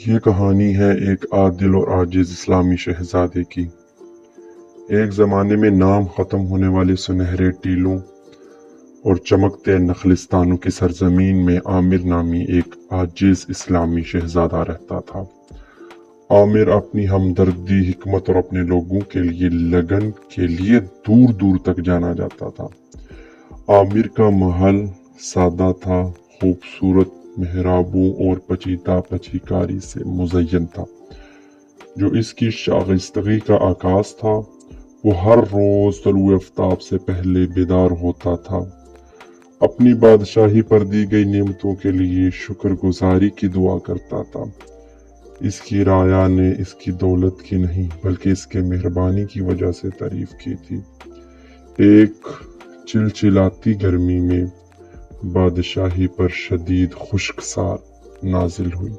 یہ کہانی ہے ایک عادل اور عاجز اسلامی شہزادے کی۔ ایک زمانے میں نام ختم ہونے والے سنہرے ٹیلوں اور چمکتے نخلستانوں کی سرزمین میں عامر نامی ایک عاجز اسلامی شہزادہ رہتا تھا۔ عامر اپنی ہمدردی، حکمت اور اپنے لوگوں کے لیے لگن کے لیے دور دور تک جانا جاتا تھا۔ عامر کا محل سادہ تھا، خوبصورت محرابوں اور پچیتا پچیکاری سے مزین تھا۔ جو اس کی شائستگی کا عکاس تھا، وہ ہر روز طلوع آفتاب سے پہلے بیدار ہوتا تھا، اپنی بادشاہی پر دی گئی نعمتوں کے لیے شکر گزاری کی دعا کرتا تھا۔ اس کی رعایا نے اس کی دولت کی نہیں بلکہ اس کے مہربانی کی وجہ سے تعریف کی تھی۔ ایک چلچلاتی گرمی میں بادشاہی پر شدید خشک سال نازل ہوئی۔